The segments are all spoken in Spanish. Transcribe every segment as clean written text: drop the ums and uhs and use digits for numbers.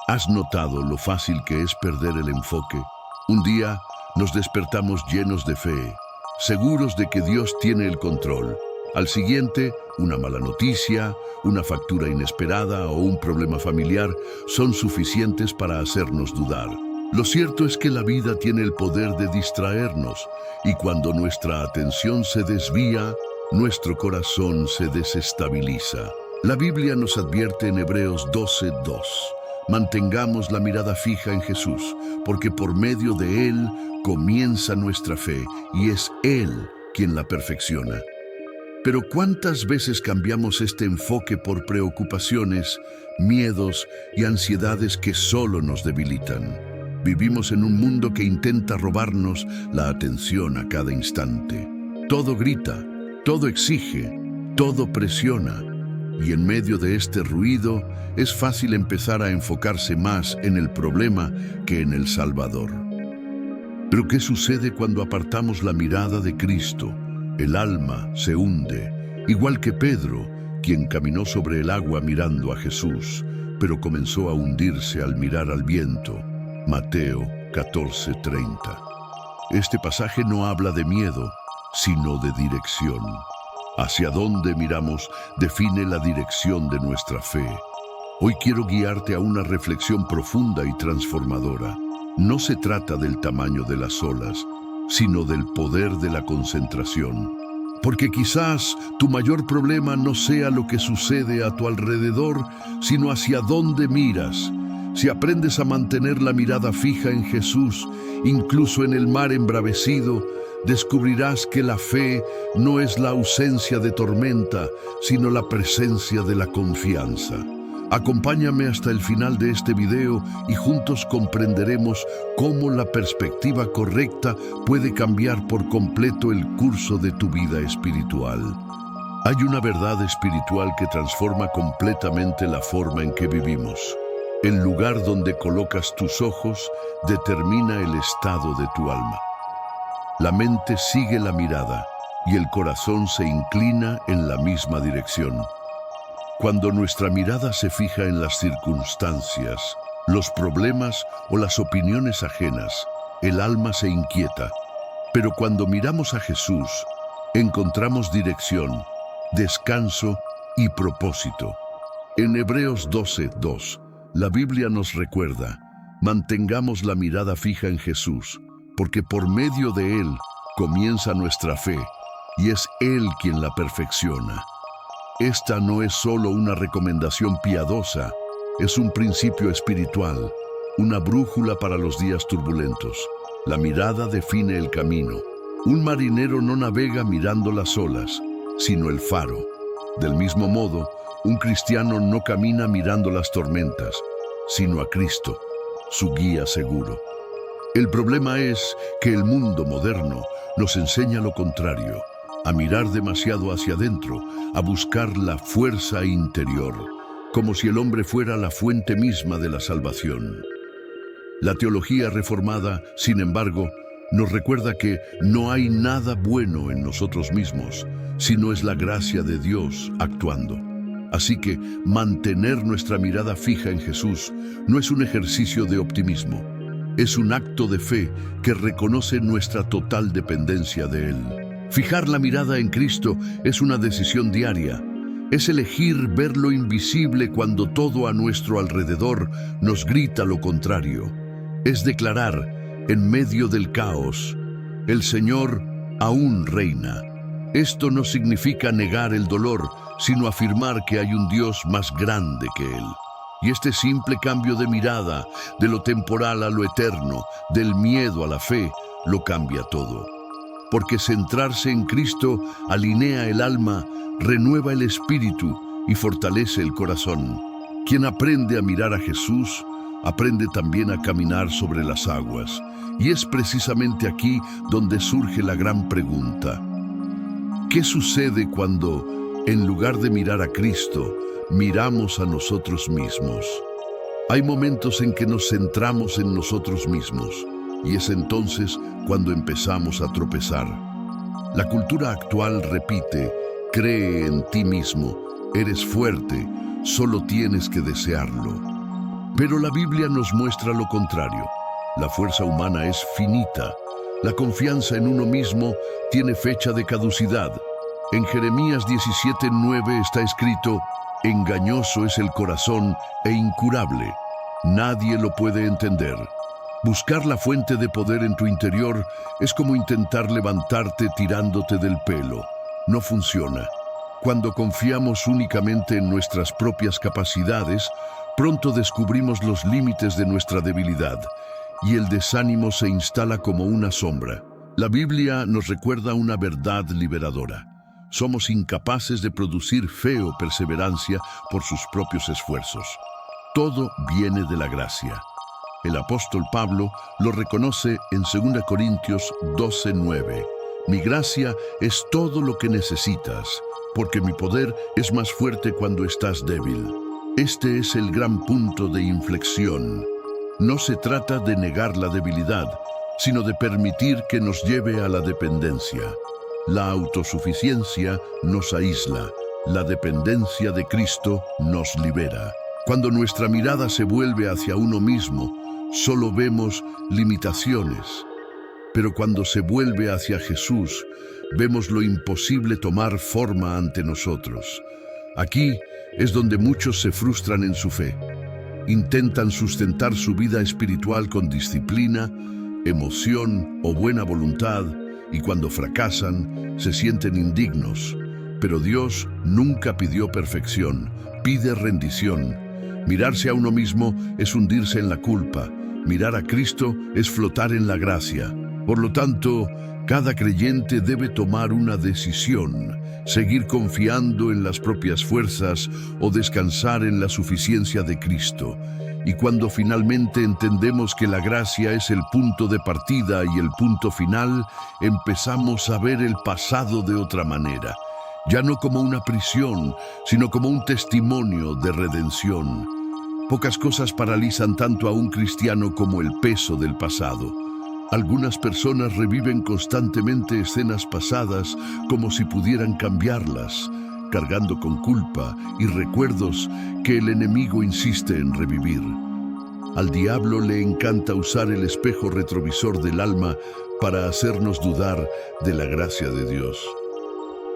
¿Has notado lo fácil que es perder el enfoque? Un día nos despertamos llenos de fe, seguros de que Dios tiene el control. Al siguiente, una mala noticia, una factura inesperada o un problema familiar son suficientes para hacernos dudar. Lo cierto es que la vida tiene el poder de distraernos y cuando nuestra atención se desvía, nuestro corazón se desestabiliza. La Biblia nos advierte en Hebreos 12:2. Mantengamos la mirada fija en Jesús, porque por medio de Él comienza nuestra fe y es Él quien la perfecciona. Pero ¿cuántas veces cambiamos este enfoque por preocupaciones, miedos y ansiedades que solo nos debilitan? Vivimos en un mundo que intenta robarnos la atención a cada instante. Todo grita, todo exige, todo presiona. Y en medio de este ruido es fácil empezar a enfocarse más en el problema que en el Salvador. Pero ¿qué sucede cuando apartamos la mirada de Cristo? El alma se hunde, igual que Pedro, quien caminó sobre el agua mirando a Jesús, pero comenzó a hundirse al mirar al viento. Mateo 14:30. Este pasaje no habla de miedo, sino de dirección. Hacia dónde miramos define la dirección de nuestra fe. Hoy quiero guiarte a una reflexión profunda y transformadora. No se trata del tamaño de las olas, sino del poder de la concentración. Porque quizás tu mayor problema no sea lo que sucede a tu alrededor, sino hacia dónde miras. Si aprendes a mantener la mirada fija en Jesús, incluso en el mar embravecido, descubrirás que la fe no es la ausencia de tormenta, sino la presencia de la confianza. Acompáñame hasta el final de este video y juntos comprenderemos cómo la perspectiva correcta puede cambiar por completo el curso de tu vida espiritual. Hay una verdad espiritual que transforma completamente la forma en que vivimos. El lugar donde colocas tus ojos determina el estado de tu alma. La mente sigue la mirada y el corazón se inclina en la misma dirección. Cuando nuestra mirada se fija en las circunstancias, los problemas o las opiniones ajenas, el alma se inquieta. Pero cuando miramos a Jesús, encontramos dirección, descanso y propósito. En Hebreos 12:2, la Biblia nos recuerda: mantengamos la mirada fija en Jesús, porque por medio de Él comienza nuestra fe, y es Él quien la perfecciona. Esta no es solo una recomendación piadosa, es un principio espiritual, una brújula para los días turbulentos. La mirada define el camino. Un marinero no navega mirando las olas, sino el faro. Del mismo modo, un cristiano no camina mirando las tormentas, sino a Cristo, su guía seguro. El problema es que el mundo moderno nos enseña lo contrario, a mirar demasiado hacia adentro, a buscar la fuerza interior, como si el hombre fuera la fuente misma de la salvación. La teología reformada, sin embargo, nos recuerda que no hay nada bueno en nosotros mismos, sino es la gracia de Dios actuando. Así que mantener nuestra mirada fija en Jesús no es un ejercicio de optimismo. Es un acto de fe que reconoce nuestra total dependencia de Él. Fijar la mirada en Cristo es una decisión diaria. Es elegir ver lo invisible cuando todo a nuestro alrededor nos grita lo contrario. Es declarar, en medio del caos, el Señor aún reina. Esto no significa negar el dolor, sino afirmar que hay un Dios más grande que Él. Y este simple cambio de mirada, de lo temporal a lo eterno, del miedo a la fe, lo cambia todo. Porque centrarse en Cristo alinea el alma, renueva el espíritu y fortalece el corazón. Quien aprende a mirar a Jesús, aprende también a caminar sobre las aguas. Y es precisamente aquí donde surge la gran pregunta: ¿qué sucede cuando, en lugar de mirar a Cristo, miramos a nosotros mismos? Hay momentos en que nos centramos en nosotros mismos, y es entonces cuando empezamos a tropezar. La cultura actual repite: cree en ti mismo, eres fuerte, solo tienes que desearlo. Pero la Biblia nos muestra lo contrario. La fuerza humana es finita. La confianza en uno mismo tiene fecha de caducidad. En Jeremías 17:9 está escrito: engañoso es el corazón e incurable. Nadie lo puede entender. Buscar la fuente de poder en tu interior es como intentar levantarte tirándote del pelo. No funciona. Cuando confiamos únicamente en nuestras propias capacidades, pronto descubrimos los límites de nuestra debilidad y el desánimo se instala como una sombra. La Biblia nos recuerda una verdad liberadora. Somos incapaces de producir fe o perseverancia por sus propios esfuerzos. Todo viene de la gracia. El apóstol Pablo lo reconoce en 2 Corintios 12:9. Mi gracia es todo lo que necesitas, porque mi poder es más fuerte cuando estás débil. Este es el gran punto de inflexión. No se trata de negar la debilidad, sino de permitir que nos lleve a la dependencia. La autosuficiencia nos aísla, la dependencia de Cristo nos libera. Cuando nuestra mirada se vuelve hacia uno mismo, solo vemos limitaciones. Pero cuando se vuelve hacia Jesús, vemos lo imposible tomar forma ante nosotros. Aquí es donde muchos se frustran en su fe. Intentan sustentar su vida espiritual con disciplina, emoción o buena voluntad, y cuando fracasan, se sienten indignos. Pero Dios nunca pidió perfección, pide rendición. Mirarse a uno mismo es hundirse en la culpa. Mirar a Cristo es flotar en la gracia. Por lo tanto, cada creyente debe tomar una decisión: seguir confiando en las propias fuerzas o descansar en la suficiencia de Cristo. Y cuando finalmente entendemos que la gracia es el punto de partida y el punto final, empezamos a ver el pasado de otra manera. Ya no como una prisión, sino como un testimonio de redención. Pocas cosas paralizan tanto a un cristiano como el peso del pasado. Algunas personas reviven constantemente escenas pasadas como si pudieran cambiarlas, cargando con culpa y recuerdos que el enemigo insiste en revivir. Al diablo le encanta usar el espejo retrovisor del alma para hacernos dudar de la gracia de Dios.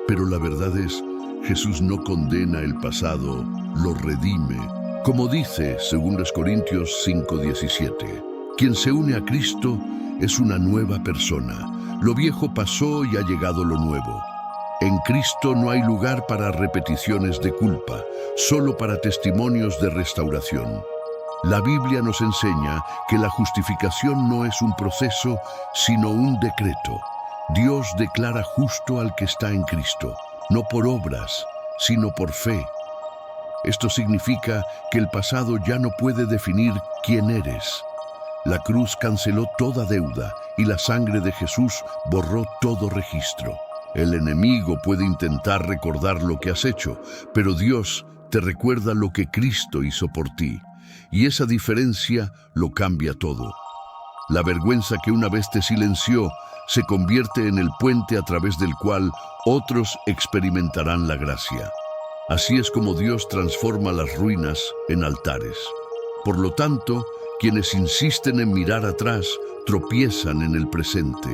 Pero la verdad es, Jesús no condena el pasado, lo redime. Como dice 2 Corintios 5:17, quien se une a Cristo es una nueva persona. Lo viejo pasó y ha llegado lo nuevo. En Cristo no hay lugar para repeticiones de culpa, solo para testimonios de restauración. La Biblia nos enseña que la justificación no es un proceso, sino un decreto. Dios declara justo al que está en Cristo, no por obras, sino por fe. Esto significa que el pasado ya no puede definir quién eres. La cruz canceló toda deuda y la sangre de Jesús borró todo registro. El enemigo puede intentar recordar lo que has hecho, pero Dios te recuerda lo que Cristo hizo por ti. Y esa diferencia lo cambia todo. La vergüenza que una vez te silenció se convierte en el puente a través del cual otros experimentarán la gracia. Así es como Dios transforma las ruinas en altares. Por lo tanto, quienes insisten en mirar atrás tropiezan en el presente.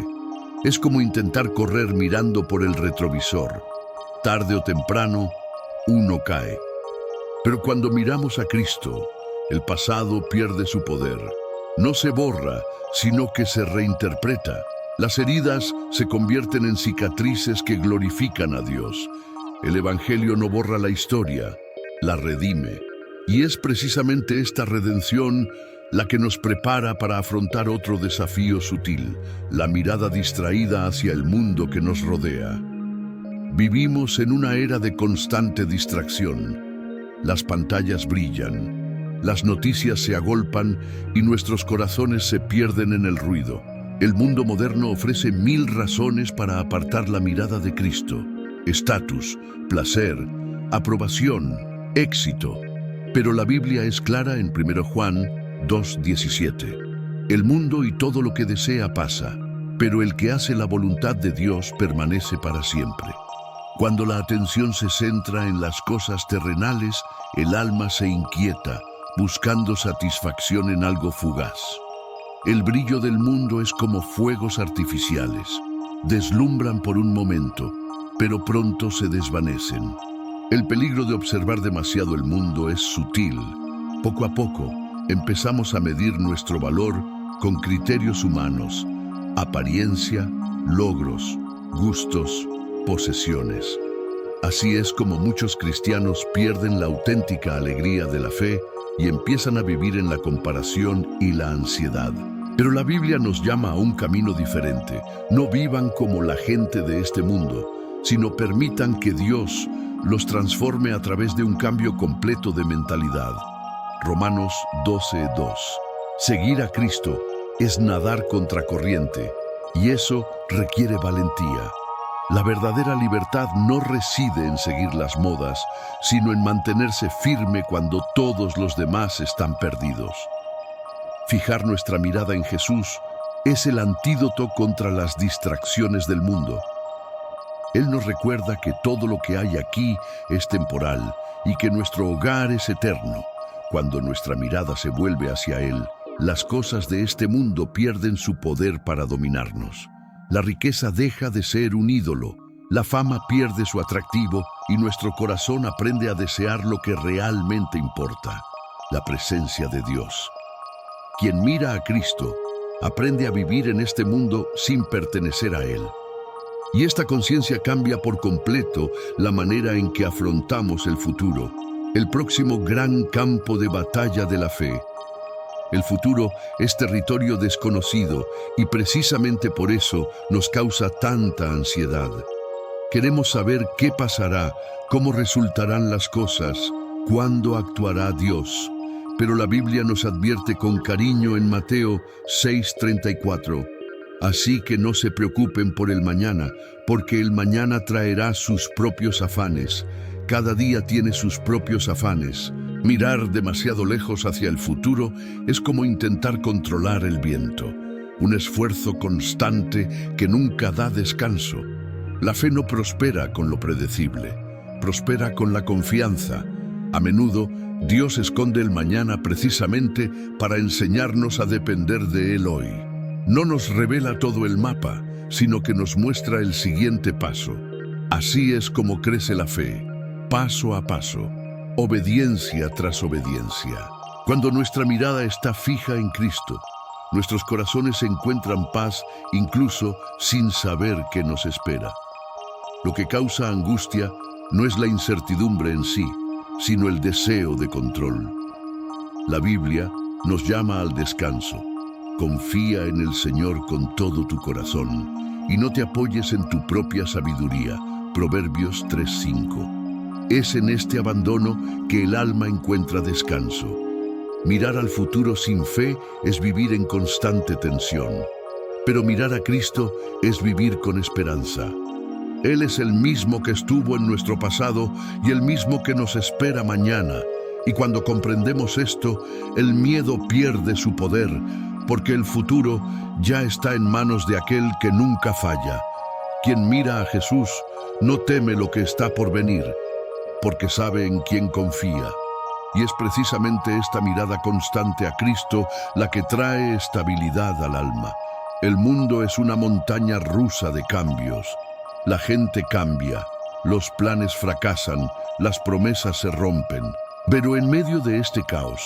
Es como intentar correr mirando por el retrovisor. Tarde o temprano, uno cae. Pero cuando miramos a Cristo, el pasado pierde su poder. No se borra, sino que se reinterpreta. Las heridas se convierten en cicatrices que glorifican a Dios. El Evangelio no borra la historia, la redime. Y es precisamente esta redención la que nos prepara para afrontar otro desafío sutil, la mirada distraída hacia el mundo que nos rodea. Vivimos en una era de constante distracción. Las pantallas brillan, las noticias se agolpan y nuestros corazones se pierden en el ruido. El mundo moderno ofrece 1000 razones para apartar la mirada de Cristo. Estatus, placer, aprobación, éxito. Pero la Biblia es clara en 1 Juan 2:17. El mundo y todo lo que desea pasa, pero el que hace la voluntad de Dios permanece para siempre. Cuando la atención se centra en las cosas terrenales, el alma se inquieta, buscando satisfacción en algo fugaz. El brillo del mundo es como fuegos artificiales. Deslumbran por un momento, pero pronto se desvanecen. El peligro de observar demasiado el mundo es sutil. Poco a poco, empezamos a medir nuestro valor con criterios humanos, apariencia, logros, gustos, posesiones. Así es como muchos cristianos pierden la auténtica alegría de la fe y empiezan a vivir en la comparación y la ansiedad. Pero la Biblia nos llama a un camino diferente. No vivan como la gente de este mundo, sino permitan que Dios los transforme a través de un cambio completo de mentalidad. Romanos 12:2. Seguir a Cristo es nadar contracorriente, y eso requiere valentía. La verdadera libertad no reside en seguir las modas, sino en mantenerse firme cuando todos los demás están perdidos. Fijar nuestra mirada en Jesús es el antídoto contra las distracciones del mundo. Él nos recuerda que todo lo que hay aquí es temporal y que nuestro hogar es eterno. Cuando nuestra mirada se vuelve hacia Él, las cosas de este mundo pierden su poder para dominarnos. La riqueza deja de ser un ídolo, la fama pierde su atractivo y nuestro corazón aprende a desear lo que realmente importa, la presencia de Dios. Quien mira a Cristo aprende a vivir en este mundo sin pertenecer a Él. Y esta conciencia cambia por completo la manera en que afrontamos el futuro, el próximo gran campo de batalla de la fe. El futuro es territorio desconocido y precisamente por eso nos causa tanta ansiedad. Queremos saber qué pasará, cómo resultarán las cosas, cuándo actuará Dios. Pero la Biblia nos advierte con cariño en Mateo 6:34. Así que no se preocupen por el mañana, porque el mañana traerá sus propios afanes. Cada día tiene sus propios afanes. Mirar demasiado lejos hacia el futuro es como intentar controlar el viento, un esfuerzo constante que nunca da descanso. La fe no prospera con lo predecible, prospera con la confianza. A menudo, Dios esconde el mañana precisamente para enseñarnos a depender de Él hoy. No nos revela todo el mapa, sino que nos muestra el siguiente paso. Así es como crece la fe, paso a paso, obediencia tras obediencia. Cuando nuestra mirada está fija en Cristo, nuestros corazones encuentran paz incluso sin saber qué nos espera. Lo que causa angustia no es la incertidumbre en sí, sino el deseo de control. La Biblia nos llama al descanso. Confía en el Señor con todo tu corazón y no te apoyes en tu propia sabiduría. Proverbios 3:5. Es en este abandono que el alma encuentra descanso. Mirar al futuro sin fe es vivir en constante tensión. Pero mirar a Cristo es vivir con esperanza. Él es el mismo que estuvo en nuestro pasado y el mismo que nos espera mañana. Y cuando comprendemos esto, el miedo pierde su poder, porque el futuro ya está en manos de aquel que nunca falla. Quien mira a Jesús no teme lo que está por venir, porque sabe en quién confía. Y es precisamente esta mirada constante a Cristo la que trae estabilidad al alma. El mundo es una montaña rusa de cambios. La gente cambia, los planes fracasan, las promesas se rompen. Pero en medio de este caos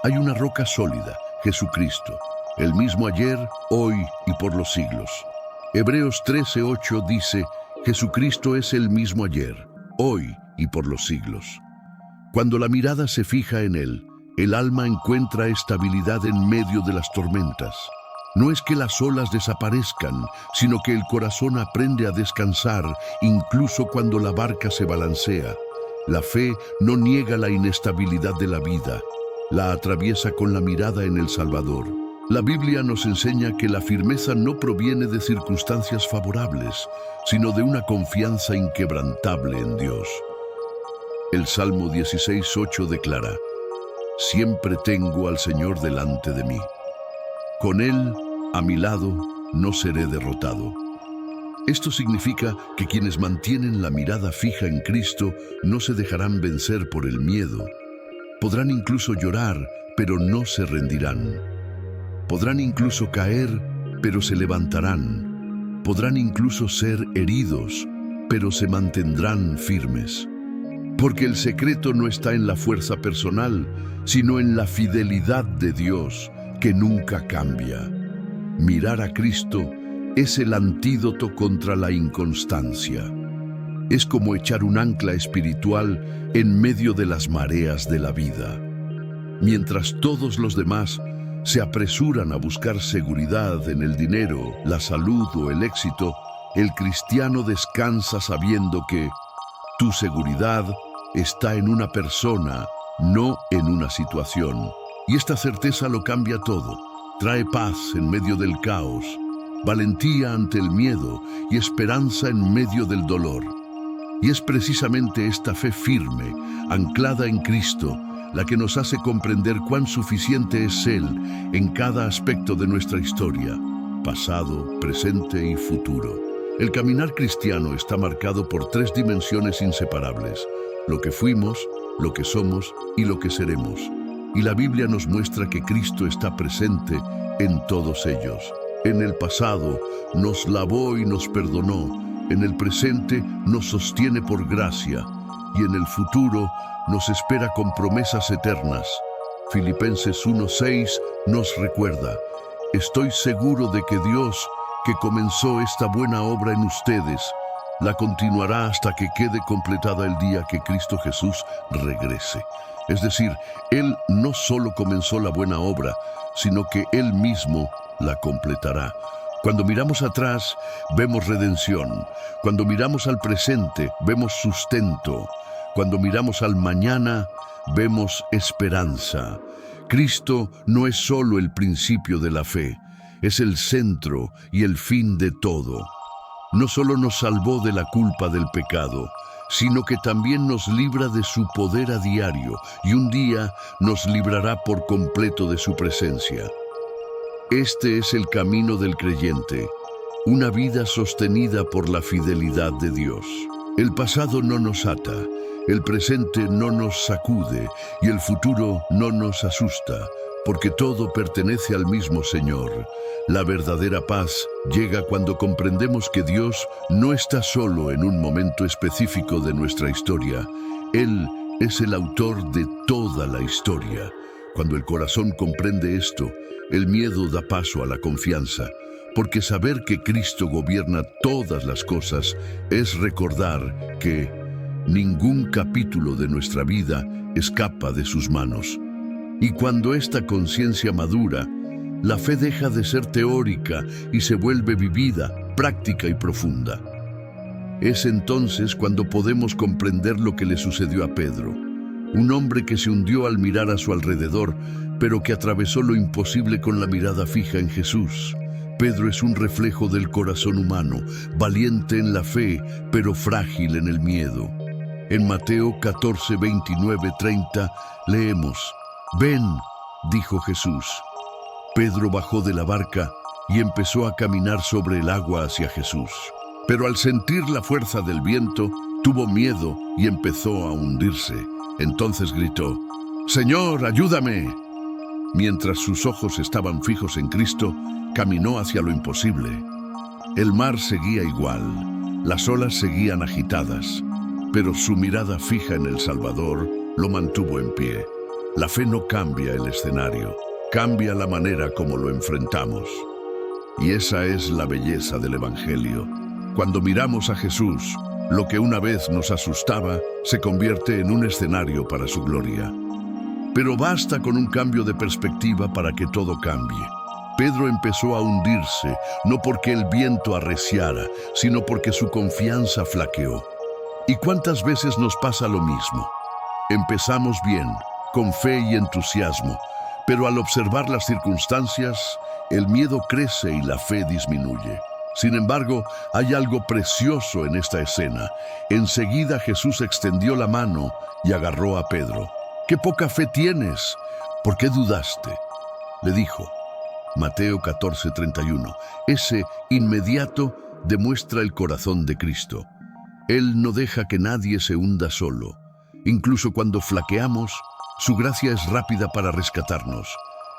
hay una roca sólida, Jesucristo, el mismo ayer, hoy y por los siglos. Hebreos 13:8 dice, Jesucristo es el mismo ayer, hoy y por los siglos. Cuando la mirada se fija en Él, el alma encuentra estabilidad en medio de las tormentas. No es que las olas desaparezcan, sino que el corazón aprende a descansar incluso cuando la barca se balancea. La fe no niega la inestabilidad de la vida, la atraviesa con la mirada en el Salvador. La Biblia nos enseña que la firmeza no proviene de circunstancias favorables, sino de una confianza inquebrantable en Dios. El Salmo 16:8 declara, Siempre tengo al Señor delante de mí. Con Él, a mi lado, no seré derrotado. Esto significa que quienes mantienen la mirada fija en Cristo no se dejarán vencer por el miedo. Podrán incluso llorar, pero no se rendirán. Podrán incluso caer, pero se levantarán. Podrán incluso ser heridos, pero se mantendrán firmes. Porque el secreto no está en la fuerza personal, sino en la fidelidad de Dios, que nunca cambia. Mirar a Cristo es el antídoto contra la inconstancia. Es como echar un ancla espiritual en medio de las mareas de la vida. Mientras todos los demás se apresuran a buscar seguridad en el dinero, la salud o el éxito, el cristiano descansa sabiendo que tu seguridad está en una persona, no en una situación. Y esta certeza lo cambia todo. Trae paz en medio del caos, valentía ante el miedo y esperanza en medio del dolor. Y es precisamente esta fe firme, anclada en Cristo, la que nos hace comprender cuán suficiente es Él en cada aspecto de nuestra historia, pasado, presente y futuro. El caminar cristiano está marcado por tres dimensiones inseparables: lo que fuimos, lo que somos y lo que seremos. Y la Biblia nos muestra que Cristo está presente en todos ellos. En el pasado nos lavó y nos perdonó. En el presente nos sostiene por gracia. Y en el futuro nos espera con promesas eternas. Filipenses 1:6 nos recuerda: estoy seguro de que Dios, que comenzó esta buena obra en ustedes, la continuará hasta que quede completada el día que Cristo Jesús regrese. Es decir, Él no solo comenzó la buena obra, sino que Él mismo la completará. Cuando miramos atrás, vemos redención. Cuando miramos al presente, vemos sustento. Cuando miramos al mañana, vemos esperanza. Cristo no es solo el principio de la fe, es el centro y el fin de todo. No solo nos salvó de la culpa del pecado, sino que también nos libra de su poder a diario y un día nos librará por completo de su presencia. Este es el camino del creyente, una vida sostenida por la fidelidad de Dios. El pasado no nos ata, el presente no nos sacude y el futuro no nos asusta, porque todo pertenece al mismo Señor. La verdadera paz llega cuando comprendemos que Dios no está solo en un momento específico de nuestra historia. Él es el autor de toda la historia. Cuando el corazón comprende esto, el miedo da paso a la confianza, porque saber que Cristo gobierna todas las cosas es recordar que ningún capítulo de nuestra vida escapa de sus manos. Y cuando esta conciencia madura, la fe deja de ser teórica y se vuelve vivida, práctica y profunda. Es entonces cuando podemos comprender lo que le sucedió a Pedro, un hombre que se hundió al mirar a su alrededor, pero que atravesó lo imposible con la mirada fija en Jesús. Pedro es un reflejo del corazón humano, valiente en la fe, pero frágil en el miedo. En Mateo 14, 29, 30 leemos: «Ven», dijo Jesús. Pedro bajó de la barca y empezó a caminar sobre el agua hacia Jesús. Pero al sentir la fuerza del viento, tuvo miedo y empezó a hundirse. Entonces gritó: «Señor, ayúdame». Mientras sus ojos estaban fijos en Cristo, caminó hacia lo imposible. El mar seguía igual, las olas seguían agitadas, pero su mirada fija en el Salvador lo mantuvo en pie. La fe no cambia el escenario, cambia la manera como lo enfrentamos. Y esa es la belleza del Evangelio. Cuando miramos a Jesús, lo que una vez nos asustaba se convierte en un escenario para su gloria. Pero basta con un cambio de perspectiva para que todo cambie. Pedro empezó a hundirse, no porque el viento arreciara, sino porque su confianza flaqueó. ¿Y cuántas veces nos pasa lo mismo? Empezamos bien, con fe y entusiasmo, pero al observar las circunstancias, el miedo crece y la fe disminuye. Sin embargo, hay algo precioso en esta escena. Enseguida Jesús extendió la mano y agarró a Pedro. «¡Qué poca fe tienes! ¿Por qué dudaste?», le dijo. Mateo 14:31. Ese inmediato demuestra el corazón de Cristo. Él no deja que nadie se hunda solo. Incluso cuando flaqueamos, Su gracia es rápida para rescatarnos.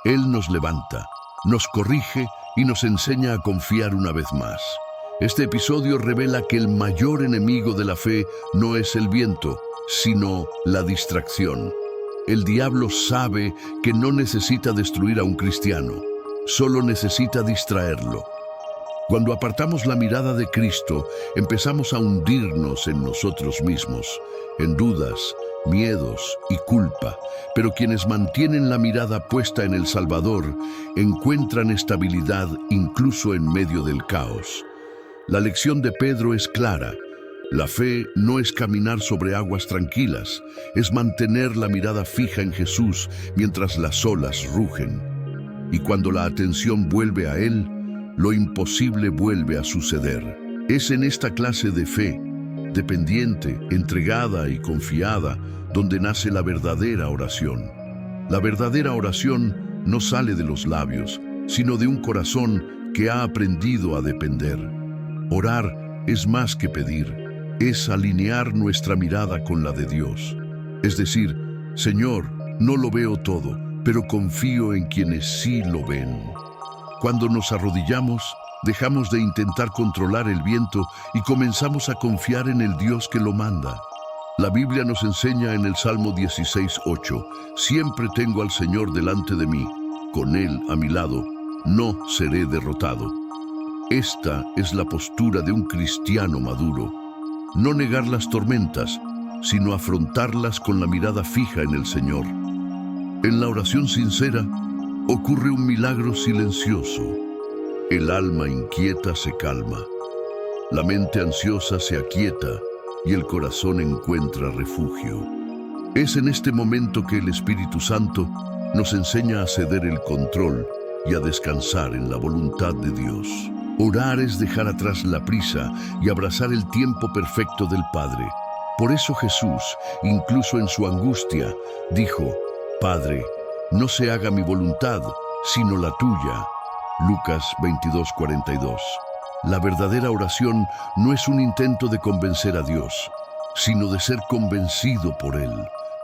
Él nos levanta, nos corrige y nos enseña a confiar una vez más. Este episodio revela que el mayor enemigo de la fe no es el viento, sino la distracción. El diablo sabe que no necesita destruir a un cristiano, solo necesita distraerlo. Cuando apartamos la mirada de Cristo, empezamos a hundirnos en nosotros mismos, en dudas, miedos y culpa. Pero quienes mantienen la mirada puesta en el Salvador encuentran estabilidad incluso en medio del caos. La lección de Pedro es clara. La fe no es caminar sobre aguas tranquilas, es mantener la mirada fija en Jesús mientras las olas rugen. Y cuando la atención vuelve a Él, lo imposible vuelve a suceder. Es en esta clase de fe, dependiente, entregada y confiada, donde nace la verdadera oración. La verdadera oración no sale de los labios, sino de un corazón que ha aprendido a depender. Orar es más que pedir, es alinear nuestra mirada con la de Dios. Es decir, Señor, no lo veo todo, pero confío en quienes sí lo ven. Cuando nos arrodillamos, dejamos de intentar controlar el viento y comenzamos a confiar en el Dios que lo manda. La Biblia nos enseña en el Salmo 16:8, siempre tengo al Señor delante de mí, con Él a mi lado, no seré derrotado. Esta es la postura de un cristiano maduro. No negar las tormentas, sino afrontarlas con la mirada fija en el Señor. En la oración sincera, ocurre un milagro silencioso. El alma inquieta se calma, la mente ansiosa se aquieta y el corazón encuentra refugio. Es en este momento que el Espíritu Santo nos enseña a ceder el control y a descansar en la voluntad de Dios. Orar es dejar atrás la prisa y abrazar el tiempo perfecto del Padre. Por eso Jesús, incluso en su angustia, dijo: Padre, no se haga mi voluntad, sino la tuya. Lucas 22:42. La verdadera oración no es un intento de convencer a Dios, sino de ser convencido por Él,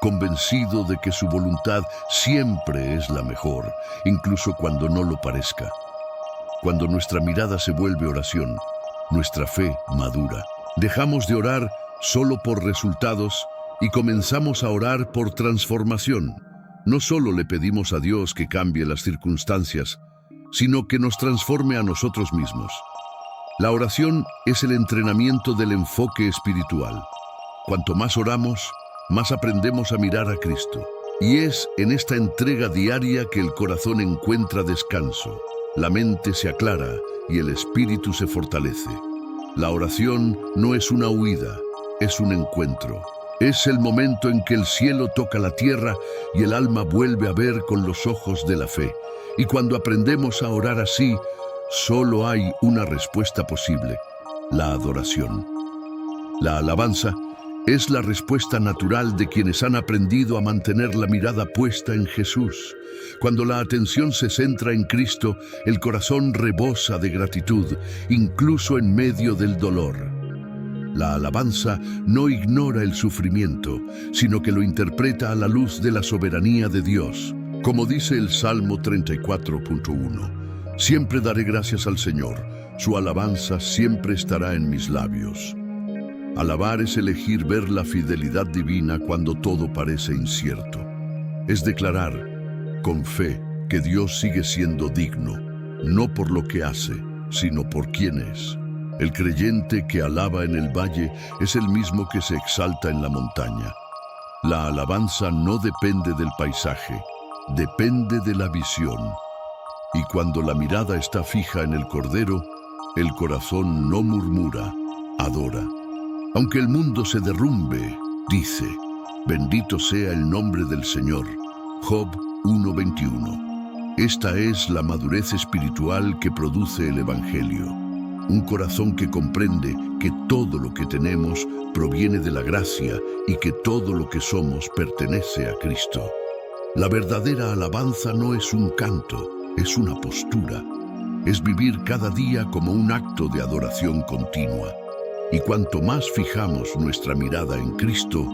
convencido de que su voluntad siempre es la mejor, incluso cuando no lo parezca. Cuando nuestra mirada se vuelve oración, nuestra fe madura. Dejamos de orar solo por resultados y comenzamos a orar por transformación. No solo le pedimos a Dios que cambie las circunstancias, sino que nos transforme a nosotros mismos. La oración es el entrenamiento del enfoque espiritual. Cuanto más oramos, más aprendemos a mirar a Cristo. Y es en esta entrega diaria que el corazón encuentra descanso, la mente se aclara y el espíritu se fortalece. La oración no es una huida, es un encuentro. Es el momento en que el cielo toca la tierra y el alma vuelve a ver con los ojos de la fe. Y cuando aprendemos a orar así, solo hay una respuesta posible: la adoración. La alabanza es la respuesta natural de quienes han aprendido a mantener la mirada puesta en Jesús. Cuando la atención se centra en Cristo, el corazón rebosa de gratitud, incluso en medio del dolor. La alabanza no ignora el sufrimiento, sino que lo interpreta a la luz de la soberanía de Dios. Como dice el Salmo 34:1, siempre daré gracias al Señor, su alabanza siempre estará en mis labios. Alabar es elegir ver la fidelidad divina cuando todo parece incierto. Es declarar, con fe, que Dios sigue siendo digno, no por lo que hace, sino por quién es. El creyente que alaba en el valle es el mismo que se exalta en la montaña. La alabanza no depende del paisaje, depende de la visión. Y cuando la mirada está fija en el Cordero, el corazón no murmura, adora. Aunque el mundo se derrumbe, dice, bendito sea el nombre del Señor. Job 1:21. Esta es la madurez espiritual que produce el Evangelio. Un corazón que comprende que todo lo que tenemos proviene de la gracia y que todo lo que somos pertenece a Cristo. La verdadera alabanza no es un canto, es una postura. Es vivir cada día como un acto de adoración continua. Y cuanto más fijamos nuestra mirada en Cristo,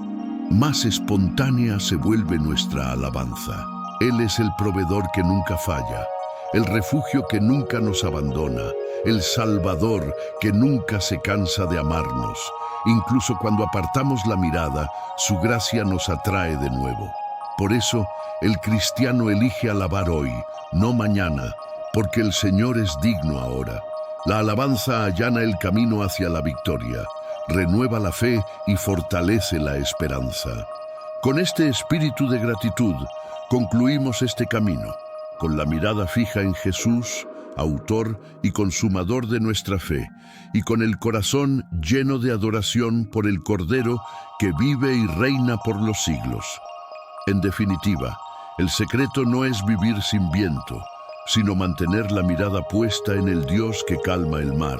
más espontánea se vuelve nuestra alabanza. Él es el proveedor que nunca falla, el refugio que nunca nos abandona, el Salvador que nunca se cansa de amarnos. Incluso cuando apartamos la mirada, su gracia nos atrae de nuevo. Por eso, el cristiano elige alabar hoy, no mañana, porque el Señor es digno ahora. La alabanza allana el camino hacia la victoria, renueva la fe y fortalece la esperanza. Con este espíritu de gratitud, concluimos este camino, con la mirada fija en Jesús, autor y consumador de nuestra fe, y con el corazón lleno de adoración por el Cordero que vive y reina por los siglos. En definitiva, el secreto no es vivir sin viento, sino mantener la mirada puesta en el Dios que calma el mar.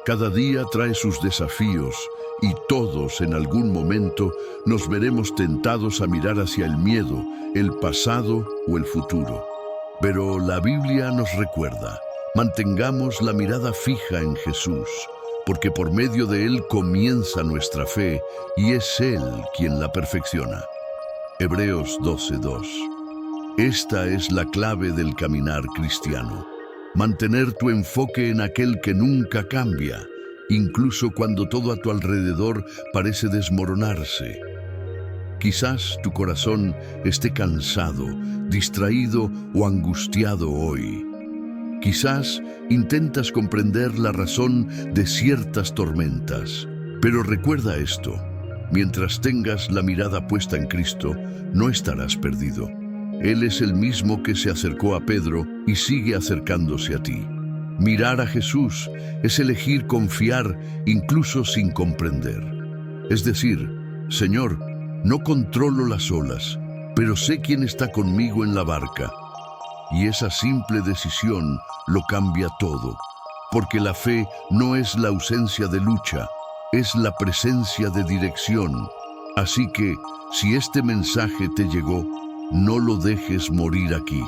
Cada día trae sus desafíos y todos en algún momento nos veremos tentados a mirar hacia el miedo, el pasado o el futuro. Pero la Biblia nos recuerda, mantengamos la mirada fija en Jesús, porque por medio de Él comienza nuestra fe y es Él quien la perfecciona. Hebreos 12:2. Esta es la clave del caminar cristiano. Mantener tu enfoque en aquel que nunca cambia, incluso cuando todo a tu alrededor parece desmoronarse. Quizás tu corazón esté cansado, distraído o angustiado hoy. Quizás intentas comprender la razón de ciertas tormentas. Pero recuerda esto, mientras tengas la mirada puesta en Cristo, no estarás perdido. Él es el mismo que se acercó a Pedro y sigue acercándose a ti. Mirar a Jesús es elegir confiar incluso sin comprender. Es decir, Señor, no controlo las olas, pero sé quién está conmigo en la barca. Y esa simple decisión lo cambia todo, porque la fe no es la ausencia de lucha, es la presencia de dirección. Así que, si este mensaje te llegó, no lo dejes morir aquí.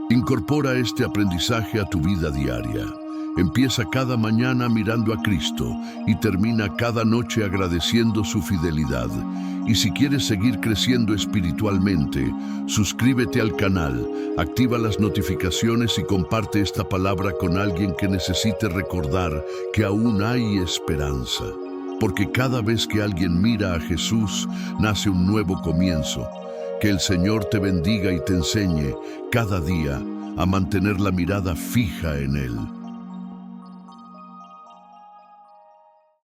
Incorpora este aprendizaje a tu vida diaria. Empieza cada mañana mirando a Cristo y termina cada noche agradeciendo su fidelidad. Y si quieres seguir creciendo espiritualmente, suscríbete al canal, activa las notificaciones y comparte esta palabra con alguien que necesite recordar que aún hay esperanza. Porque cada vez que alguien mira a Jesús, nace un nuevo comienzo. Que el Señor te bendiga y te enseñe cada día a mantener la mirada fija en Él.